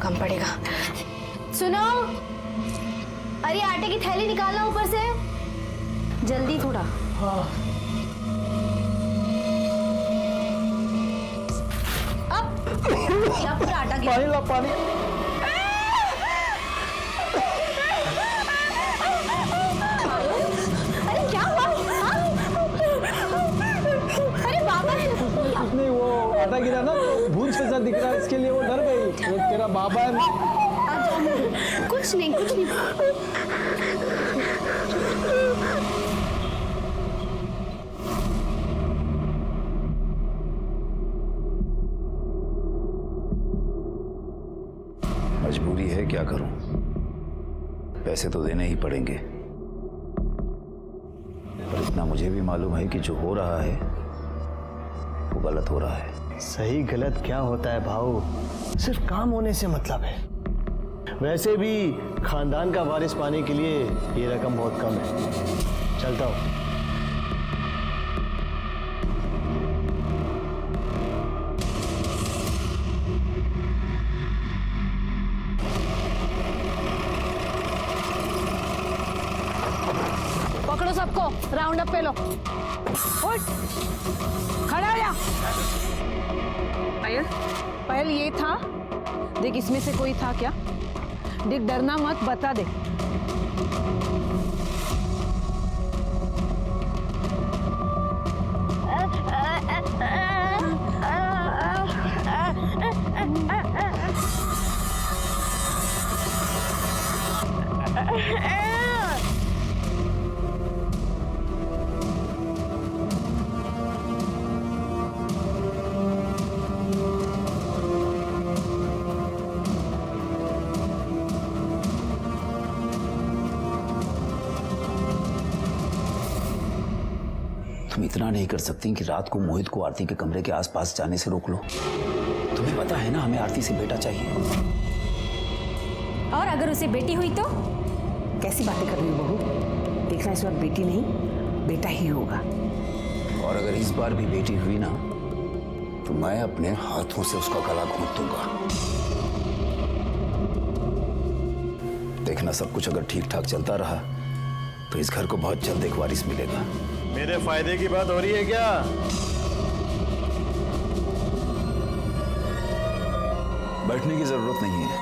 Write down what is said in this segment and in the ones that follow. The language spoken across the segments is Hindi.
कम पड़ेगा। सुनो, अरे आटे की थैली निकालना ऊपर से, जल्दी थोड़ा। हाँ। अब या पूरा आटा गिरा। पानी ला, पानी। अरे क्या हुआ? अरे बाबा कुछ नहीं, वो आटा गिरा ना तो भूत जैसा दिख रहा है, इसके लिए वो डर गई। वो तेरा बाबा है। कुछ नहीं, कुछ नहीं। मजबूरी है, क्या करूं, पैसे तो देने ही पड़ेंगे। पर इतना मुझे भी मालूम है कि जो हो रहा है वो गलत हो रहा है। सही गलत क्या होता है भाऊ, सिर्फ काम होने से मतलब है। वैसे भी खानदान का वारिस पाने के लिए ये रकम बहुत कम है। चलता हूं। पकड़ो सबको, राउंड अप पे लो। उठ, खड़ा हो जा। पायल, पायल ये था, देख इसमें से कोई था क्या? देख डरना मत, बता दे। तुम इतना नहीं कर सकती कि रात को मोहित को आरती के कमरे के आसपास जाने से रोक लो? तुम्हें पता है ना हमें आरती से बेटा चाहिए। और अगर उसे बेटी हुई तो? कैसी बातें कर रही हो बहू? देखना इस बार बेटी नहीं बेटा ही होगा। और अगर इस बार भी बेटी हुई ना तो मैं अपने हाथों से उसका गला घोंट दूंगा। देखना सब कुछ अगर ठीक ठाक चलता रहा तो इस घर को बहुत जल्द एक वारिस मिलेगा। मेरे फायदे की बात हो रही है क्या? बैठने की जरूरत नहीं है,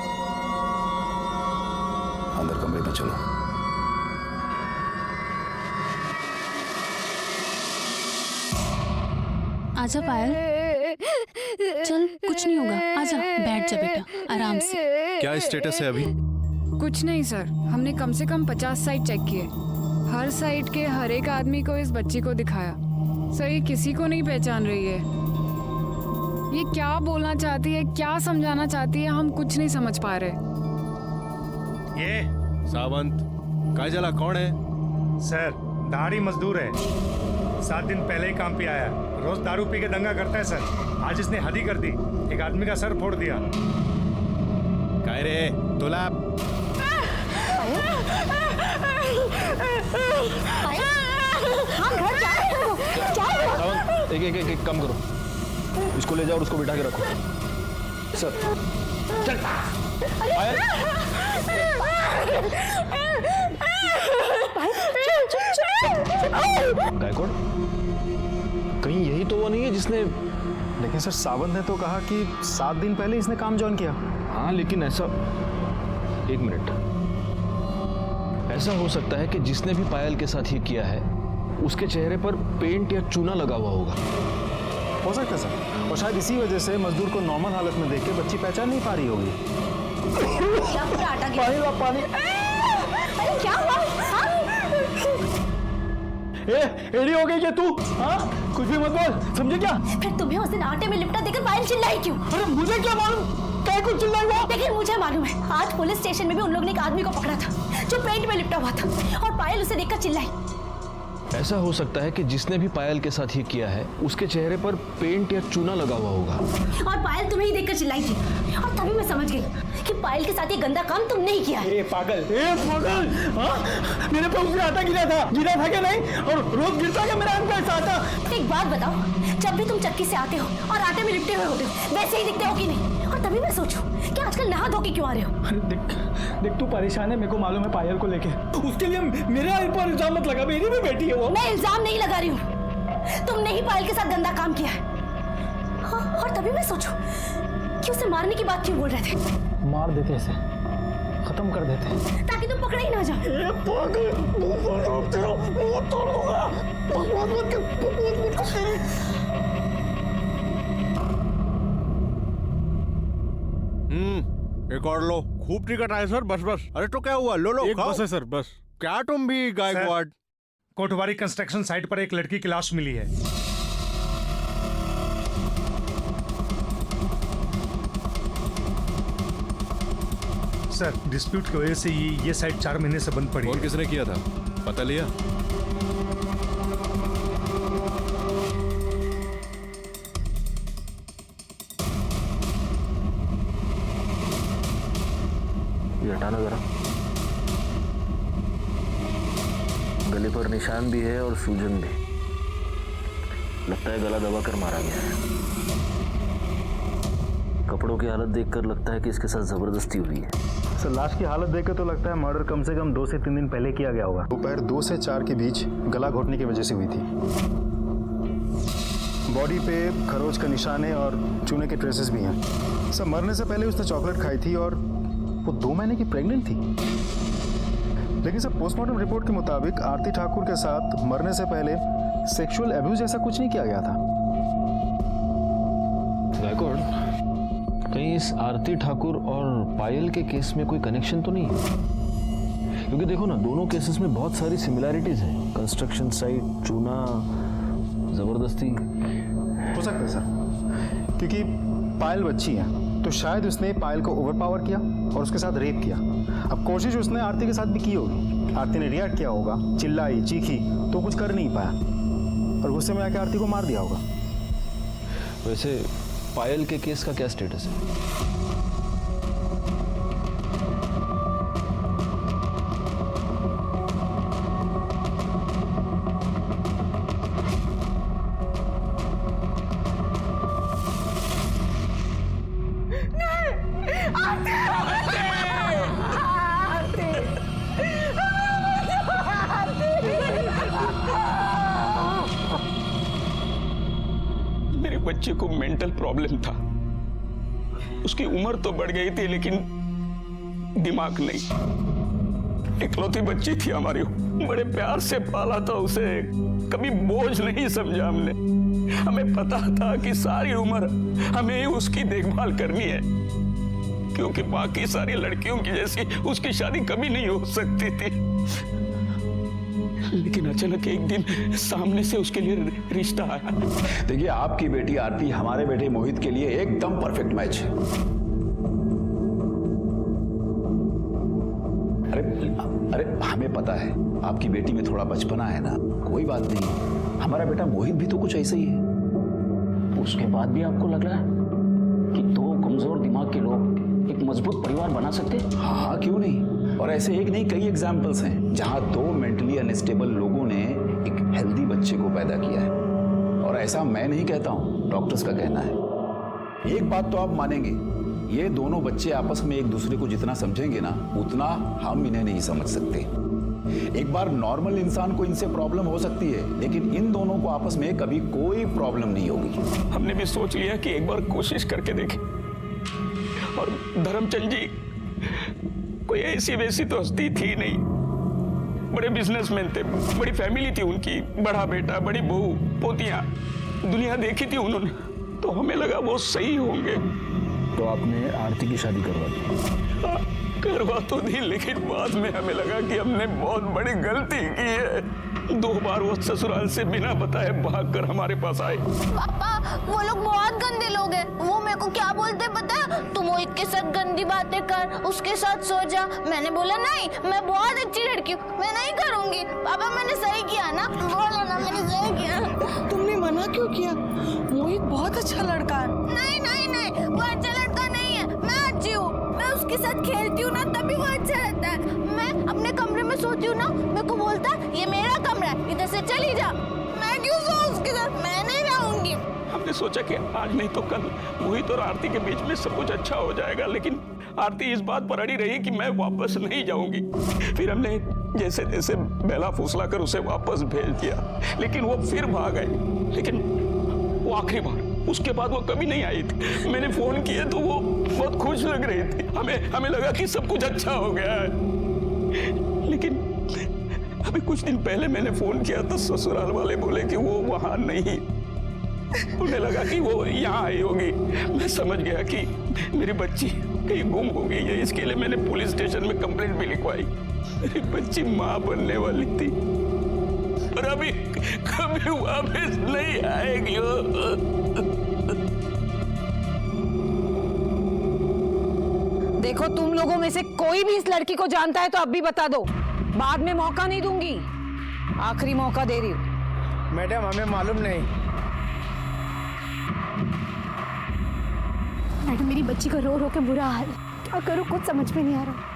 अंदर कमरे में चलो। आजा पायल, चल कुछ नहीं होगा, आजा बैठ जा बेटा आराम से। क्या स्टेटस है अभी? कुछ नहीं सर, हमने कम से कम 50 साइट चेक किए। हर साइट के हर एक आदमी को इस बच्ची को दिखाया। सर ये किसी को नहीं पहचान रही है। ये क्या बोलना चाहती है, क्या समझाना चाहती है, हम कुछ नहीं समझ पा रहे। ये सावंत काजला कौन है? सर दाढ़ी मजदूर है, 7 दिन पहले ही काम पे आया। रोज दारू पी के दंगा करता है सर। आज इसने हद ही कर दी, एक आदमी का सर फोड़ दिया। काय रे तोला? एक काम करो, इसको ले जाओ और उसको बिठा के रखो। सर चल। गायकवाड़, कहीं यही तो वो नहीं है जिसने? लेकिन सर सावंत ने तो कहा कि 7 दिन पहले इसने काम ज्वाइन किया। हाँ लेकिन ऐसा, एक मिनट, ऐसा हो सकता है कि जिसने भी पायल के साथ ये किया है उसके चेहरे पर पेंट या चूना लगा हुआ होगा। हो सकता है सर, और शायद इसी वजह से मजदूर को नॉर्मल हालत में देख के बच्ची पहचान नहीं पा रही होगी। या पूरा आटा गिरा। पानी ला, पानी। अरे क्या हुआ? एड़ी हो गई क्या तू? हाँ कुछ भी मत बोल, समझे क्या? फिर तुम्हें उस दिन आटे में लिपटा देकर पायल चिल्लाई क्यों? अरे मुझे क्या मालूम क्या कुछ चिल्लाई हुआ? लेकिन मुझे मालूम है, आज पुलिस स्टेशन में भी उन लोगों ने एक आदमी को पकड़ा था जो पेंट में लिपटा हुआ था, और पायल उसे देखकर चिल्लाई। ऐसा हो सकता है कि जिसने भी पायल के साथ ये किया है उसके चेहरे पर पेंट या चूना लगा हुआ होगा। और पायल तुम्हें ही देखकर चिल्लाई थी और तभी मैं समझ गई कि पायल के साथ ये गंदा काम तुमने ही किया है। पागल हाँ? मेरे पे उसने आटा गिरा था क्या नहीं? और रोज गिरता क्या मेरा पैसा आटा? एक बात बताओ, जब भी तुम चक्की से आते हो और आटे में लिपटे हुए होते हो वैसे ही दिखते हो कि नहीं? और तभी मैं सोचूं कि आजकल नहा धो के क्यों आ रहे हो? अरे देख तू परेशान है, मेरे को मालूम है पायल को लेके। उसके लिए मेरे ऊपर इल्जाम मत लगा, मेरी भी बेटी है वो। मैं इल्जाम नहीं लगा रही हूँ, तुमने ही पायल के साथ गंदा काम किया है। हाँ, और तभी मैं सोचूं कि उसे मारने की बात क्यों बोल रहे थे? मार देते ऐसे, खत्म कर देते ताकि तुम पकड़े ही ना जाओ। एक और लो। खूब टिकट आए सर, बस बस। अरे तो क्या हुआ, लो लो एक खाओ। बस है सर, बस। क्या तुम भी गायकवाड़? कोटवारी कंस्ट्रक्शन साइट पर एक लड़की की लाश मिली है। सर, डिस्प्यूट की वजह से ये साइट 4 महीने से बंद पड़ी और है। किसने किया था पता लिया? ये हटाना जरा। गले पर निशान भी है और सूजन भी। लगता है गला दबाकर मारा गया है। कपड़ों की हालत देखकर लगता है कि इसके साथ जबरदस्ती हुई है। सर लाश की हालत देखकर तो लगता है मर्डर कम से कम 2 से 3 दिन पहले किया गया होगा। दोपहर 2 से 4 के बीच गला घोटने की वजह से हुई थी। बॉडी पे खरोच का निशान है और चूने के ट्रेसेस भी हैं। सर मरने से पहले उसने चॉकलेट खाई थी और वो 2 महीने की प्रेग्नेंट थी। लेकिन सर पोस्टमार्टम रिपोर्ट के मुताबिक आरती ठाकुर के साथ मरने से पहले सेक्सुअल अब्यूज ऐसा कुछ नहीं किया गया था। गायकवाड़, कहीं इस आरती ठाकुर और पायल के केस में कोई कनेक्शन तो नहीं है? क्योंकि देखो ना, दोनों केसेस में बहुत सारी सिमिलैरिटीज हैं। कंस्ट्रक्शन साइट, चूना, जबरदस्ती। हो सकता है सर, क्योंकि पायल बच्ची है तो शायद उसने पायल को ओवरपावर किया और उसके साथ रेप किया। अब कोशिश उसने आरती के साथ भी की होगी। आरती ने रिएक्ट किया होगा, चिल्लाई, चीखी, तो कुछ कर नहीं पाया और गुस्से में आके आरती को मार दिया होगा। वैसे पायल के केस का क्या स्टेटस है? मेरे बच्चे को मेंटल प्रॉब्लम था। उसकी उम्र तो बढ़ गई थी लेकिन दिमाग नहीं। इकलौती बच्ची थी हमारी, बड़े प्यार से पाला था उसे, कभी बोझ नहीं समझा हमने। हमें पता था कि सारी उम्र हमें ही उसकी देखभाल करनी है, क्योंकि बाकी सारी लड़कियों की जैसी उसकी शादी कभी नहीं हो सकती थी। लेकिन अचानक एक दिन सामने से उसके लिए रिश्ता आया। देखिए, आपकी बेटी आरती हमारे बेटे मोहित के लिए एकदम परफेक्ट मैच है। अरे हमें पता है आपकी बेटी में थोड़ा बचपना है ना, कोई बात नहीं। हमारा बेटा मोहित भी तो कुछ ऐसा ही है। उसके बाद भी आपको लग रहा है कि 2 कमजोर दिमाग के लोग एक मजबूत परिवार बना सकते? हाँ, क्यों नहीं। और ऐसे एक नहीं, कई एग्जाम्पल्स हैं जहां 2 मेंटली अनस्टेबल लोगों ने एक हेल्दी बच्चे को पैदा किया है। और ऐसा मैं नहीं कहता हूं, डॉक्टर्स का कहना है। एक बात तो आप मानेंगे, ये दोनों बच्चे आपस में एक दूसरे को जितना समझेंगे ना, उतना हम इन्हें नहीं समझ सकते। एक बार नॉर्मल इंसान को इनसे प्रॉब्लम हो सकती है, लेकिन इन दोनों को आपस में कभी कोई प्रॉब्लम नहीं होगी। हमने भी सोच लिया कि एक बार कोशिश करके देखें। और धर्मचंद जी कोई ऐसी वैसी तो हस्ती थी नहीं, बड़े बिजनेसमैन थे, बड़ी फैमिली थी उनकी, बड़ा बेटा, बड़ी बहू, पोतियां, दुनिया देखी थी उन्होंने। तो हमें लगा वो सही होंगे। तो आपने आरती की शादी करवा दी? करवा तो दी, लेकिन बाद में हमें लगा कि हमने बहुत बड़ी गलती की है। 2 बार वो ससुराल से बिना बताए भागकर हमारे पास आए। पापा वो लोग बहुत गंदे लोग हैं। वो मेरे को क्या बोलते पता है? तुम मोहित के साथ गंदी बातें कर, उसके साथ सो जा। मैंने बोला नहीं, मैं बहुत अच्छी लड़की हूँ, मैं नहीं करूँगी। पापा मैंने सही किया ना? बोलो ना, मैंने सही किया। तुमने मना क्यों किया? मोहित बहुत अच्छा लड़का है। नहीं नहीं नहीं, वो अच्छा लड़का नहीं है। मैं अच्छी हूँ, मैं उसके साथ खेलती हूँ ना, तभी वो अच्छा रहता है। मैं अपने कमरे में सोती हूँ ना, मेरे को बोलता है ये मेरा कमरा है, इधर से चली जा। मैं क्यों सोऊं उसके साथ? मैं नहीं रहूंगी। हमने सोचा कि आज नहीं तो कल मोहित और आरती के बीच में सब कुछ अच्छा हो जाएगा, लेकिन आरती इस बात पर अड़ी रही कि मैं वापस नहीं जाऊंगी। फिर हमने जैसे तैसे बेला फुसला कर उसे वापस भेज दिया, लेकिन वो फिर भाग गए। लेकिन वो आखिरी बार, उसके बाद वो कभी नहीं आई थी। मैंने फोन किए तो वो बहुत खुश लग रही थी। हमें लगा कि सब कुछ अच्छा हो गया है। लेकिन अभी कुछ दिन पहले मैंने फोन किया तो ससुराल वाले बोले कि वो वहां नहीं। उन्हें लगा कि वो यहाँ आई होगी। मैं समझ गया कि मेरी बच्ची कहीं गुम हो गई है। इसके लिए मैंने पुलिस स्टेशन में कंप्लेंट भी लिखवाई। मेरी बच्ची माँ बनने वाली थी और अभी कभी वापस नहीं आएगी। देखो, तुम लोगों में से कोई भी इस लड़की को जानता है तो अब भी बता दो, बाद में मौका नहीं दूंगी। आखिरी मौका दे रही हूँ। मैडम हमें मालूम नहीं। मैडम मेरी बच्ची का रो रो के बुरा हाल, क्या करूँ कुछ समझ में नहीं आ रहा।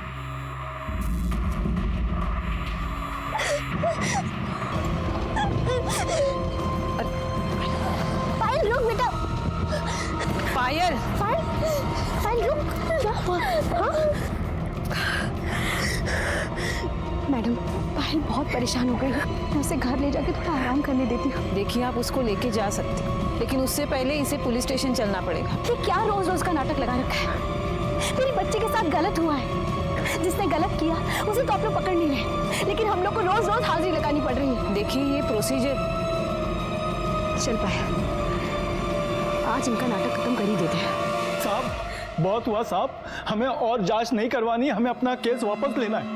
पायल रुक बेटा। पायल, पायल रुक। हाँ? मैडम पायल बहुत परेशान हो गई है, मैं उसे घर ले जाके थोड़ा आराम करने देती हूँ। देखिए आप उसको लेके जा सकते हैं, लेकिन उससे पहले इसे पुलिस स्टेशन चलना पड़ेगा। ये क्या रोज रोज का नाटक लगा रखा है? मेरी बच्ची के साथ गलत हुआ है, जिसने गलत किया उसे तो आप लोग पकड़ नहीं रहे, लेकिन हम लोग को रोज रोज हाजिरी लगानी पड़ रही है। देखिए ये प्रोसीजर चल पाए, आज इनका नाटक खत्म कर ही देते हैं। साहब बहुत हुआ साहब, हमें और जांच नहीं करवानी, हमें अपना केस वापस लेना है।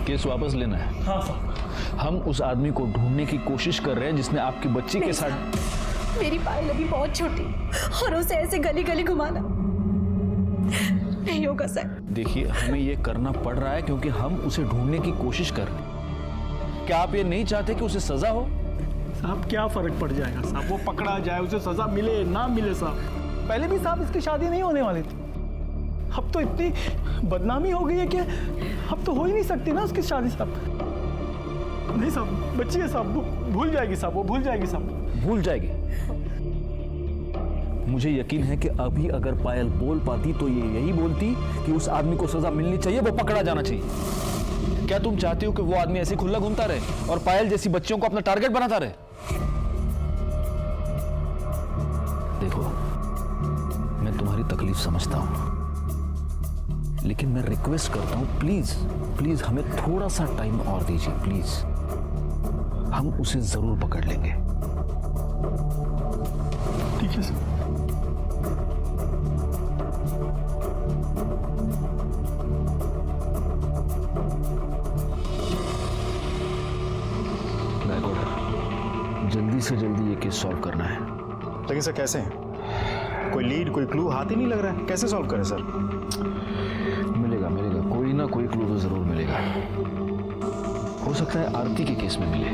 केस वापस लेना है? हाँ साहब। हम उस आदमी को ढूंढने की कोशिश कर रहे हैं जिसने आपकी बच्ची के साथ। मेरी पायल अभी बहुत छोटी और उसे ऐसे गली गली घुमाना नहीं होगा सर। देखिए हमें ये करना पड़ रहा है क्योंकि हम उसे ढूंढने की कोशिश कर रहे हैं। क्या आप ये नहीं चाहते कि उसे सजा हो? साहब क्या फर्क पड़ जाएगा साहब, वो पकड़ा जाए, उसे सजा मिले ना मिले साहब। पहले भी साहब इसकी शादी नहीं होने वाली थी, अब तो इतनी बदनामी हो गई है कि अब तो हो ही नहीं सकती ना उसकी शादी साहब। नहीं साहब, बच्ची है साहब, भूल जाएगी साहब, वो भूल जाएगी साहब। भूल जाएगी? मुझे यकीन है कि अभी अगर पायल बोल पाती तो ये यही बोलती कि उस आदमी को सजा मिलनी चाहिए, वो पकड़ा जाना चाहिए। क्या तुम चाहती हो कि वो आदमी ऐसे खुला घूमता रहे और पायल जैसी बच्चियों को अपना टारगेट बनाता रहे? देखो मैं तुम्हारी तकलीफ समझता हूं, लेकिन मैं रिक्वेस्ट करता हूं प्लीज प्लीज हमें थोड़ा सा टाइम और दीजिए प्लीज। हम उसे जरूर पकड़ लेंगे। ठीक है सर। जल्दी से जल्दी ये केस सॉल्व करना है। लेकिन सर कैसे? कोई लीड, कोई क्लू हाथ ही नहीं लग रहा है, कैसे सॉल्व करें सर? मिलेगा मिलेगा, कोई ना कोई क्लू तो जरूर मिलेगा। हो सकता है आरती के केस में मिले,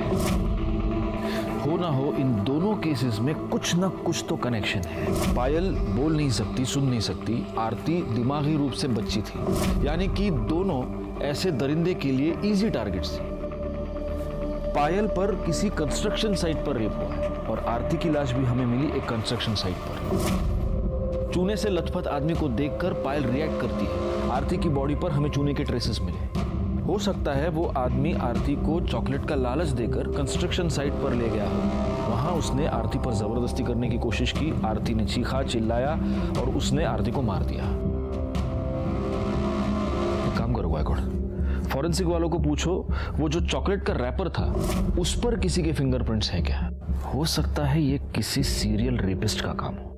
हो ना हो इन दोनों केसेस में कुछ ना कुछ तो कनेक्शन है। पायल बोल नहीं सकती, सुन नहीं सकती, आरती दिमागी रूप से बच्ची थी, यानी कि दोनों ऐसे दरिंदे के लिए इजी टारगेट्स थे। पायल पर किसी कंस्ट्रक्शन साइट पर रेप हुआ है और आरती की लाश भी हमें मिली एक कंस्ट्रक्शन साइट पर। चूने से लथपथ आदमी को देखकर पायल रिएक्ट करती है। आरती की बॉडी पर हमें चूने के ट्रेसेस मिले। हो सकता है वो आदमी आरती को चॉकलेट का लालच देकर कंस्ट्रक्शन साइट पर ले गया हो। वहां उसने आरती पर जबरदस्ती करने की कोशिश की, आरती ने चीखा, चिल्लाया और उसने आरती को मार दिया। एक काम करो गायकवाड़, फॉरेंसिक वालों को पूछो वो जो चॉकलेट का रैपर था उस पर किसी के फिंगरप्रिंट्स हैं क्या? हो सकता है ये किसी सीरियल रेपिस्ट का काम हो।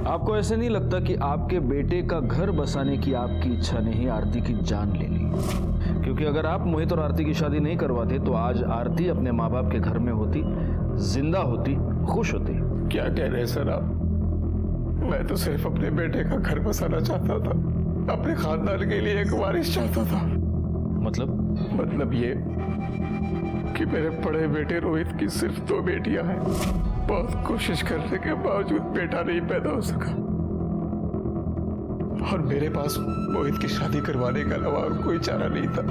आपको ऐसे नहीं लगता कि आपके बेटे का घर बसाने की आपकी इच्छा ने ही आरती की जान ले ली? क्योंकि अगर आप मोहित और आरती की शादी नहीं करवाते तो आज आरती अपने माँ बाप के घर में होती, जिंदा होती, खुश होती। क्या कह रहे हैं सर आप? मैं तो सिर्फ अपने बेटे का घर बसाना चाहता था, अपने खानदान के लिए एक वारिस चाहता था। मतलब ये कि मेरे बड़े बेटे रोहित की सिर्फ 2 बेटियां हैं। बहुत कोशिश करने के बावजूद बेटा नहीं पैदा हो सका और मेरे पास मोहित की शादी करवाने के अलावा और कोई चारा नहीं था।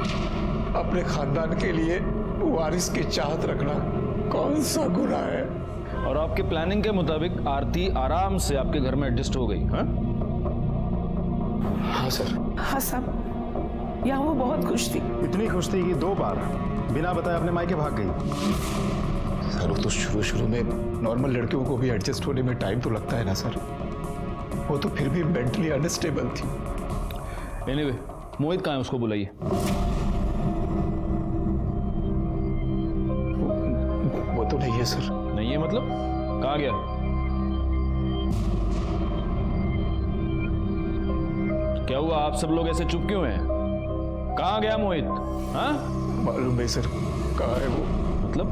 अपने खानदान के लिए वारिस की चाहत रखना कौन सा गुनाह है? और आपके प्लानिंग के मुताबिक आरती आराम से आपके घर में एडजस्ट हो गई? हाँ सर। हाँ साहब, यहाँ वो बहुत खुश थी। इतनी खुश थी कि 2 बार बिना बताए अपने मायके भाग गई। सर वो तो शुरू में नॉर्मल लड़कियों को भी एडजस्ट होने में टाइम तो लगता है ना सर। वो तो फिर भी मेंटली अनस्टेबल थी। एनीवे, मोहित कहाँ है? उसको बुलाइए। वो तो नहीं है सर। नहीं है मतलब? कहाँ गया? क्या हुआ? आप सब लोग ऐसे चुप क्यों हैं? कहाँ गया मोहित? हाँ? मालूम नहीं सर कहाँ है वो। मतलब?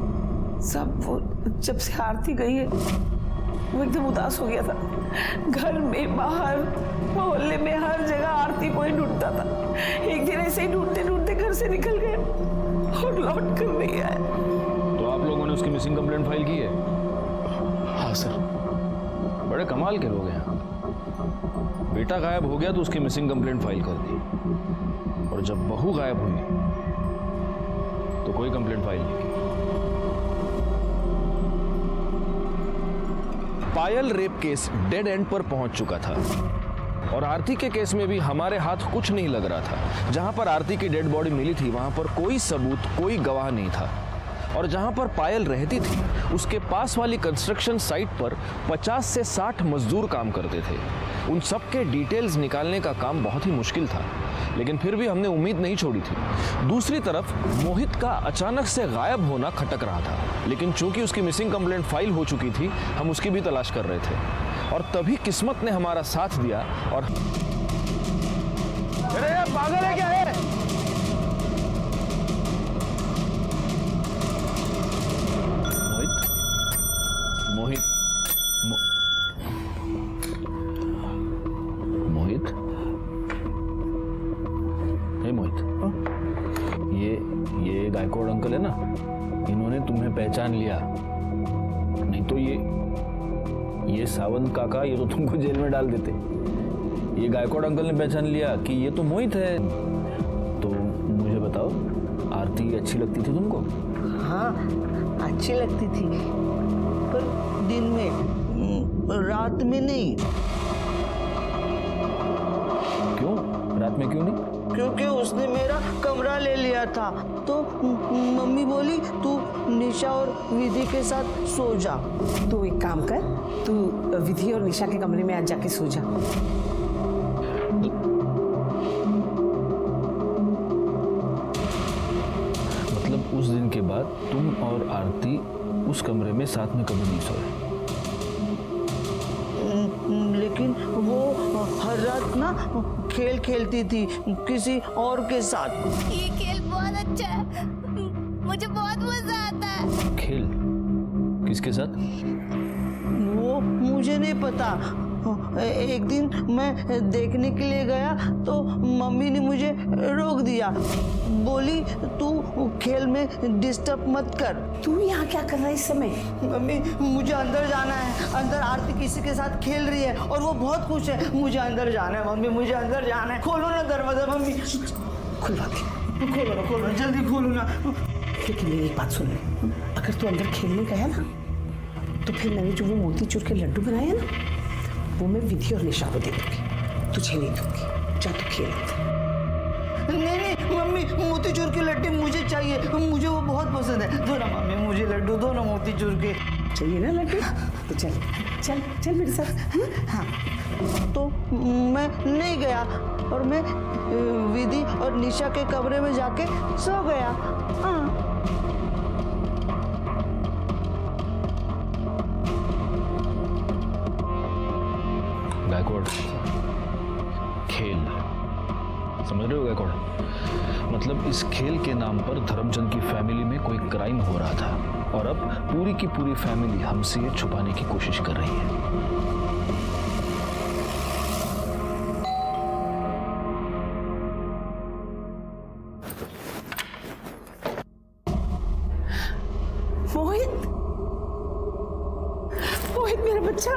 सब वो जब से आरती गई है वो एकदम उदास हो गया था। घर में, बाहर, मोहल्ले में, हर जगह आरती को ही ढूंढता था। एक दिन ऐसे ही ढूंढते ढूंढते घर से निकल गया और लौट कर नहीं आया। तो आप लोगों ने उसकी मिसिंग कंप्लेंट फाइल की है? हाँ सर। बड़े कमाल के लोग हैं। बेटा गायब हो गया तो उसकी मिसिंग कंप्लेंट फाइल कर दी, और जब बहू गायब हुई तो कोई कंप्लेंट फाइल नहीं की। पायल रेप केस डेड एंड पर पहुंच चुका था और आरती के केस में भी हमारे हाथ कुछ नहीं लग रहा था। जहां पर आरती की डेड बॉडी मिली थी वहां पर कोई सबूत, कोई गवाह नहीं था, और जहां पर पायल रहती थी उसके पास वाली कंस्ट्रक्शन साइट पर 50 से 60 मजदूर काम करते थे। उन सब के डिटेल्स निकालने का काम बहुत ही मुश्किल था, लेकिन फिर भी हमने उम्मीद नहीं छोड़ी थी। दूसरी तरफ मोहित का अचानक से गायब होना खटक रहा था, लेकिन चूंकि उसकी मिसिंग कंप्लेंट फाइल हो चुकी थी, हम उसकी भी तलाश कर रहे थे। और तभी किस्मत ने हमारा साथ दिया और अरे यार पागल है क्या है? मोहित मोहित हे मोहित, ये गायकवाड़ अंकल है ना, इन्होंने तुम्हें पहचान लिया। नहीं तो ये सावंत काका, ये तो तुमको जेल में डाल देते। ये गायकवाड़ अंकल ने पहचान लिया कि ये तो मोहित है। तो मुझे बताओ, आरती अच्छी लगती थी तुमको? हाँ, अच्छी लगती थी, पर दिन में, रात में नहीं। क्यों? रात में क्यों नहीं? क्योंकि उसने मेरा कमरा ले लिया था, तो मम्मी बोली तू निशा और विधि के साथ सो जा। तू एक काम कर, तू विधि और निशा के कमरे में आज जाके सो जा। मतलब उस दिन के बाद तुम और आरती उस कमरे में साथ में कभी नहीं सोए? लेकिन वो हर रात ना खेल खेलती थी किसी और के साथ। ये खेल बहुत अच्छा है, मुझे बहुत मजा आता है। खेल? किसके साथ? वो मुझे नहीं पता। एक दिन मैं देखने के लिए गया तो मम्मी ने मुझे रोक दिया, बोली तू खेल में डिस्टर्ब मत कर। तू यहाँ क्या कर रहा है इस समय? मम्मी मुझे अंदर जाना है, अंदर आरती किसी के साथ खेल रही है और वो बहुत खुश है। मुझे अंदर जाना है मम्मी, मुझे अंदर जाना है। खोलो ना दरवाजा मम्मी। खुलवा दे। खोलो जल्दी खोलो ना। लेकिन मेरी एक बात सुन ले, अगर तू अंदर खेलने गया ना तो फिर मैंने जो वो मोतीचूर के लड्डू बनाए हैं ना, वो मैं विधि और निशा को दे दूंगी, तुझे नहीं दूंगी। जा तू खेल। नहीं मम्मी, मोतीचूर के लड्डू मुझे चाहिए, मुझे वो बहुत पसंद है। दो ना मम्मी मुझे लड्डू, दो ना मोतीचूर के। चाहिए ना लड्डू? तो चल चल चल मेरे साथ। हाँ, तो मैं नहीं गया और मैं विधि और निशा के कमरे में जाके सो गया। हाँ। मतलब इस खेल के नाम पर धर्मचंद की फैमिली में कोई क्राइम हो रहा था और अब पूरी की पूरी फैमिली हमसे ये छुपाने की कोशिश कर रही है। मोहित, मोहित मेरा बच्चा,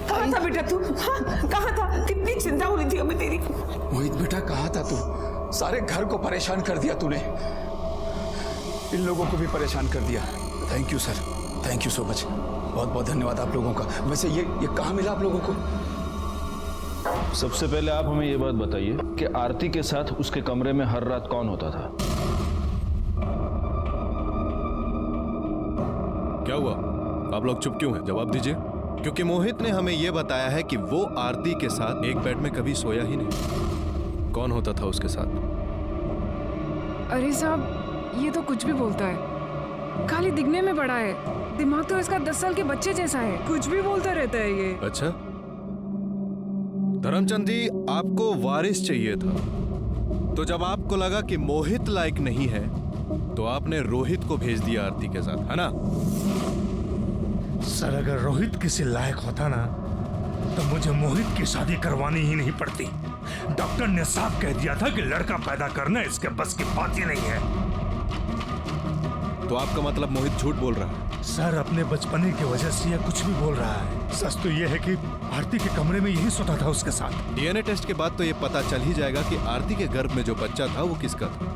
कहाँ था बेटा तू? हाँ, कहाँ था? कितनी चिंता हो रही थी हमें तेरी। मोहित बेटा कहाँ था तू? सारे घर को परेशान कर दिया तूने, इन लोगों को भी परेशान कर दिया। Thank you sir, thank you so much, बहुत बहुत धन्यवाद आप लोगों का। वैसे ये कहाँ मिला आप लोगों को? सबसे पहले आप हमें ये बात बताइए कि आरती के साथ उसके कमरे में हर रात कौन होता था? क्या हुआ? आप लोग चुप क्यों हैं? जवाब दीजिए। क्योंकि मोहित ने हमें यह बताया है कि वो आरती के साथ एक बेड में कभी सोया ही नहीं। कौन होता था उसके साथ? अरे साहब, ये तो कुछ भी बोलता है, खाली दिखने में बड़ा है, दिमाग तो इसका 10 साल के बच्चे जैसा है, कुछ भी बोलता रहता है ये। अच्छा, धर्मचंद जी, आपको वारिस चाहिए था, तो जब आपको लगा कि मोहित लायक नहीं है तो आपने रोहित को भेज दिया आरती के साथ, है ना? सर, अगर रोहित किसी लायक होता ना तो मुझे मोहित की शादी करवानी ही नहीं पड़ती। डॉक्टर ने साफ कह दिया था कि लड़का पैदा करना इसके बस की बात ही नहीं है। तो आपका मतलब मोहित झूठ बोल रहा है? सर, अपने बचपने की वजह से यह कुछ भी बोल रहा है। सच तो यह है कि आरती के कमरे में यही सोता था उसके साथ। डीएनए टेस्ट के बाद तो ये पता चल ही जाएगा कि आरती के गर्भ में जो बच्चा था वो किसका था।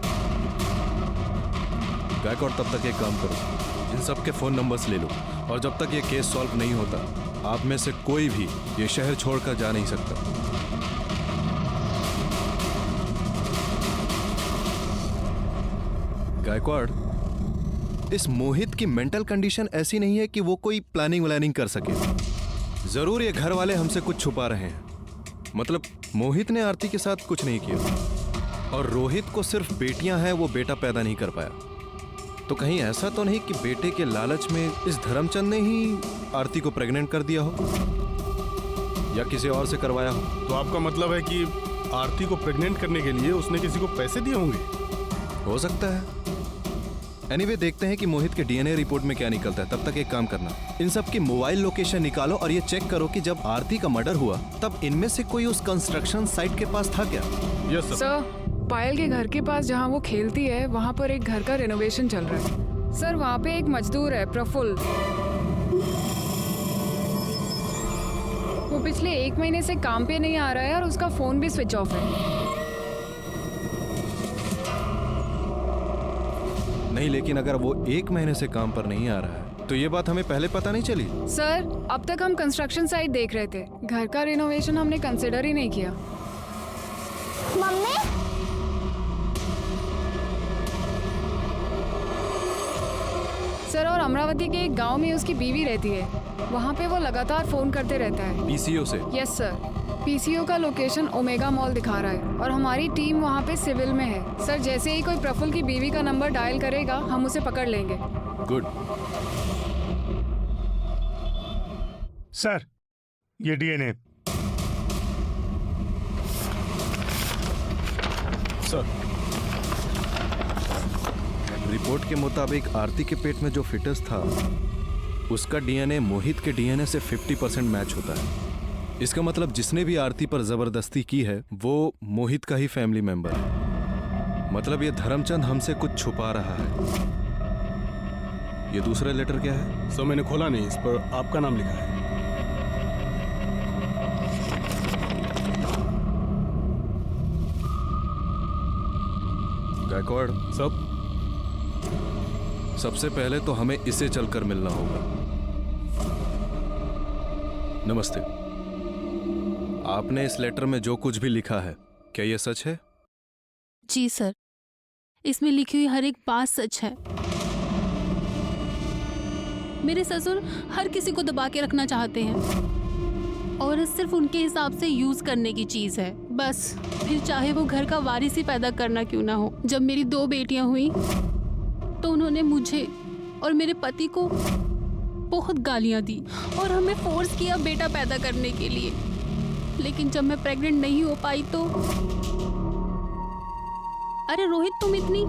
गायकवाड़, तब तक एक काम करो, इन सब के फोन नंबर्स ले लो, और जब तक ये केस सॉल्व नहीं होता आप में से कोई भी ये शहर छोड़कर जा नहीं सकता। गायकवाड़, इस मोहित की मेंटल कंडीशन ऐसी नहीं है कि वो कोई प्लानिंग व्लानिंग कर सके। जरूर ये घर वाले हमसे कुछ छुपा रहे हैं। मतलब मोहित ने आरती के साथ कुछ नहीं किया, और रोहित को सिर्फ बेटियां हैं, वो बेटा पैदा नहीं कर पाया। तो कहीं ऐसा तो नहीं कि बेटे के लालच में इस धर्मचंद ने ही आरती को प्रेग्नेंट कर दिया हो, या किसी और से करवाया हो? तो आपका मतलब है कि आरती को प्रेग्नेंट करने के लिए उसने किसी को पैसे दिए होंगे? हो सकता है। एनीवे, देखते हैं कि मोहित के डीएनए रिपोर्ट में क्या निकलता है। तब तक एक काम करना, इन सब की मोबाइल लोकेशन निकालो और ये चेक करो कि जब आरती का मर्डर हुआ तब इनमें से कोई उस कंस्ट्रक्शन साइट के पास था क्या? यस सर, पायल के घर के पास जहाँ वो खेलती है वहाँ पर एक घर का रेनोवेशन चल रहा है। सर, वहाँ पे एक मजदूर है, प्रफुल्ल, वो पिछले 1 महीने से काम पे नहीं आ रहा है और उसका फोन भी स्विच ऑफ है। नहीं, लेकिन अगर वो 1 महीने से काम पर नहीं आ रहा है तो ये बात हमें पहले पता नहीं चली। सर, अब तक हम कंस्ट्रक्शन साइट देख रहे थे, घर का रेनोवेशन हमने कंसिडर ही नहीं किया। मम्मी, सर, और अमरावती के एक गांव में उसकी बीवी रहती है, वहाँ पे वो लगातार फोन करते रहता है। पीसीओ से? यस सर, पीसीओ का लोकेशन ओमेगा मॉल दिखा रहा है और हमारी टीम वहाँ पे सिविल में है। सर, जैसे ही कोई प्रफुल्ल की बीवी का नंबर डायल करेगा हम उसे पकड़ लेंगे। गुड। सर, ये डीएनए। सर, रिपोर्ट के मुताबिक आरती के पेट में जो फिटस था उसका डीएनए मोहित के डीएनए से 50% मैच होता है। इसका मतलब जिसने भी आरती पर जबरदस्ती की है वो मोहित का ही फैमिली मेंबर है। मतलब ये धर्मचंद हमसे कुछ छुपा रहा है। ये दूसरा लेटर क्या है? सर, मैंने खोला नहीं, इस पर आपका नाम लिखा है। गायकवाड़, सबसे पहले तो हमें इसे चलकर मिलना होगा। नमस्ते। आपने इस लेटर में जो कुछ भी लिखा है क्या ये सच है? जी सर, इसमें लिखी हुई हर एक बात सच है। मेरे ससुर हर किसी को दबा के रखना चाहते हैं और सिर्फ उनके हिसाब से यूज करने की चीज है बस, फिर चाहे वो घर का वारिस ही पैदा करना क्यों ना हो। जब मेरी 2 बेटियां हुई तो उन्होंने मुझे और मेरे पति को बहुत गालियां दी और हमें फोर्स किया बेटा पैदा करने के लिए। लेकिन जब मैं प्रेग्नेंट नहीं हो पाई तो अरे रोहित, तुम इतनी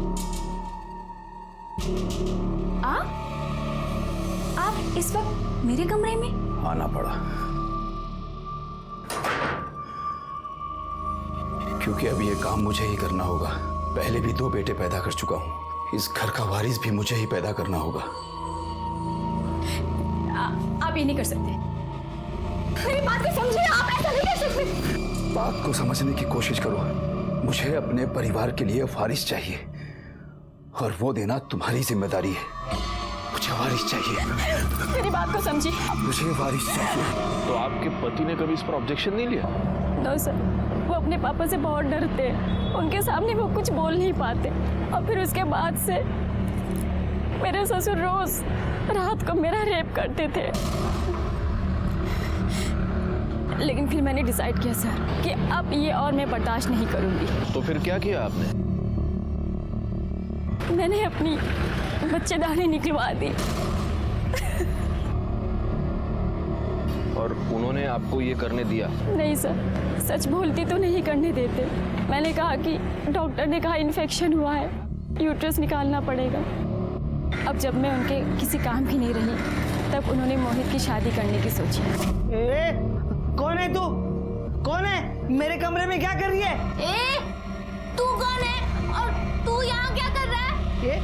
आप इस वक्त मेरे कमरे में? आना पड़ा क्योंकि अब ये काम मुझे ही करना होगा। पहले भी 2 बेटे पैदा कर चुका हूं, इस घर का वारिस भी मुझे ही पैदा करना होगा। आप ये नहीं कर सकते, मेरी बात को समझिए, आप ऐसा नहीं कर सकते। बात को समझने की कोशिश करो। मुझे अपने परिवार के लिए वारिस चाहिए और वो देना तुम्हारी जिम्मेदारी है। मुझे वारिस चाहिए। मेरी बात को समझिए। मुझे वारिस चाहिए। तो आपके पति ने कभी इस पर ऑब्जेक्शन नहीं लिया? नो सर, वो अपने पापा से बहुत डरते हैं, उनके सामने वो कुछ बोल नहीं पाते। और फिर उसके बाद से मेरे ससुर रोज रात को मेरा रेप करते थे। लेकिन फिर मैंने डिसाइड किया सर कि अब ये और मैं बर्दाश्त नहीं करूंगी। तो फिर क्या किया आपने? मैंने अपनी बच्चेदानी निकलवा दी। और उन्होंने आपको ये करने दिया? नहीं सर, सच बोलती तो नहीं करने देते। मैंने कहा कि डॉक्टर ने कहा इन्फेक्शन हुआ है, यूट्रस निकालना पड़ेगा। अब जब मैं उनके किसी काम की नहीं रही तब उन्होंने मोहित की शादी करने की सोची। कौन है तू? कौन है? मेरे कमरे में क्या कर रही है? तू कौन है और तू यहाँ क्या कर रहा है?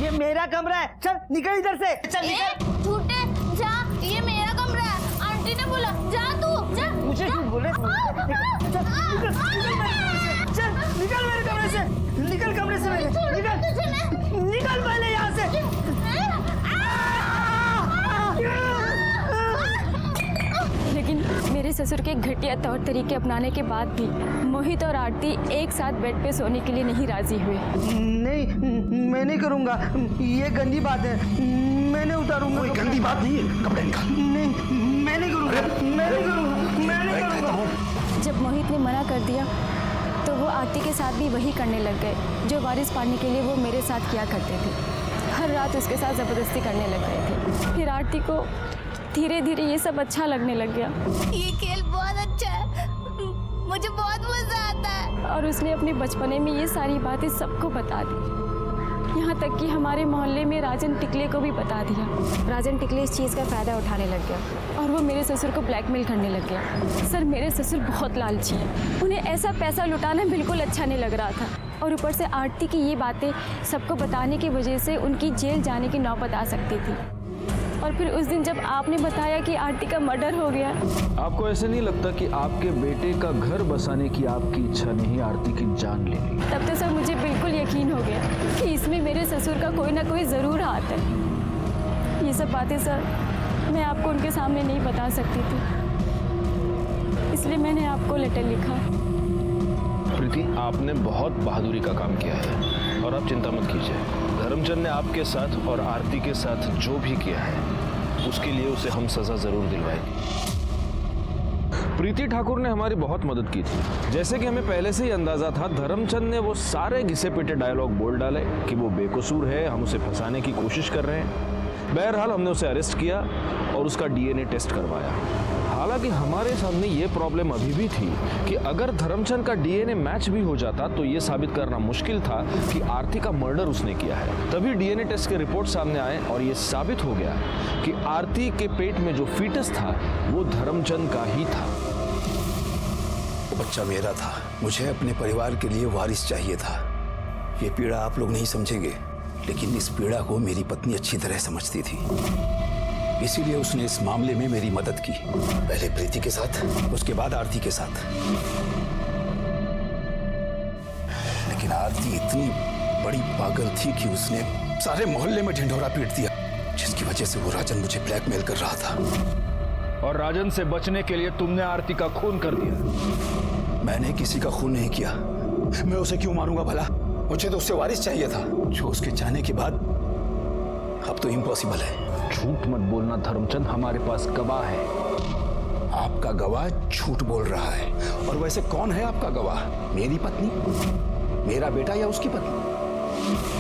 ये मेरा कमरा है। चल निकल इधर से। चल निकल। झूठे, जा, ये मेरा कमरा है। आंटी ने बोला जा, तू जा। मुझे क्यों बोले? चल निकल मेरे कमरे से। निकल कमरे से मेरे। निकल पहले यहाँ से। लेकिन मेरे ससुर के घटिया तौर तरीके अपनाने के बाद भी मोहित और आरती एक साथ बेड पे सोने के लिए नहीं राजी हुए। नहीं, मैं नहीं करूँगा। ये गंदी बात है, मैं नहीं उतारूंगा। कोई गंदी बात नहीं है, कपड़े निकाल। नहीं, मैं नहीं करूँगा। मैं नहीं करूँगा। मैं नहीं करूँगा। जब मोहित ने मना कर दिया तो वो आरती के साथ भी वही करने लग गए जो वारिस पाने के लिए वो मेरे साथ किया करते थे। हर रात उसके साथ ज़बरदस्ती करने लग गए थे। फिर आरती को धीरे धीरे ये सब अच्छा लगने लग गया। ये खेल बहुत अच्छा है, मुझे बहुत मजा आता है। और उसने अपने बचपने में ये सारी बातें सबको बता दी, यहाँ तक कि हमारे मोहल्ले में राजन टिकले को भी बता दिया। राजन टिकले इस चीज़ का फ़ायदा उठाने लग गया और वो मेरे ससुर को ब्लैकमेल करने लग गया। सर, मेरे ससुर बहुत लालची हैं, उन्हें ऐसा पैसा लुटाना बिल्कुल अच्छा नहीं लग रहा था। और ऊपर से आरती की ये बातें सबको बताने की वजह से उनकी जेल जाने की नौबत आ सकती थी। और फिर उस दिन जब आपने बताया कि आरती का मर्डर हो गया, आपको ऐसे नहीं लगता कि आपके बेटे का घर बसाने की आपकी इच्छा ने ही आरती की जान ले ली? तब तो सर मुझे बिल्कुल यकीन हो गया कि इसमें मेरे ससुर का कोई ना कोई ज़रूर हाथ है। ये सब बातें सर मैं आपको उनके सामने नहीं बता सकती थी, इसलिए मैंने आपको लेटर लिखा। प्रीति, आपने बहुत बहादुरी का काम किया है और आप चिंता मत कीजिए। धर्मचंद ने आपके साथ और आरती के साथ जो भी किया है उसके लिए उसे हम सजा जरूर दिलवाएंगे। प्रीति ठाकुर ने हमारी बहुत मदद की थी। जैसे कि हमें पहले से ही अंदाजा था, धर्मचंद ने वो सारे घिसे पिटे डायलॉग बोल डाले कि वो बेकसूर है, हम उसे फंसाने की कोशिश कर रहे हैं। बहरहाल हमने उसे अरेस्ट किया और उसका डीएनए टेस्ट करवाया। हालांकि हमारे सामने ये प्रॉब्लम अभी भी थी कि अगर धर्मचंद का डीएनए मैच भी हो जाता तो ये साबित करना मुश्किल था कि आरती का मर्डर उसने किया है। तभी डीएनए टेस्ट के रिपोर्ट सामने आए और ये साबित हो गया कि आरती के पेट में जो फीटस था वो धर्मचंद का ही था। वो बच्चा मेरा था, मुझे अपने परिवार के लिए वारिस चाहिए था। ये पीड़ा आप लोग नहीं समझेंगे, लेकिन इस पीड़ा को मेरी पत्नी अच्छी तरह समझती थी, इसीलिए उसने इस मामले में मेरी मदद की। पहले प्रीति के साथ, उसके बाद आरती के साथ। लेकिन आरती इतनी बड़ी पागल थी कि उसने सारे मोहल्ले में ढिंढोरा पीट दिया, जिसकी वजह से वो राजन मुझे ब्लैकमेल कर रहा था। और राजन से बचने के लिए तुमने आरती का खून कर दिया। मैंने किसी का खून नहीं किया, मैं उसे क्यों मारूंगा भला? मुझे तो उससे वारिस चाहिए था, जो उसके जाने के बाद अब तो इम्पॉसिबल है। झूठ मत बोलना धर्मचंद, हमारे पास गवाह है। आपका गवाह झूठ बोल रहा है। और वैसे कौन है आपका गवाह? मेरी पत्नी, मेरा बेटा या उसकी पत्नी?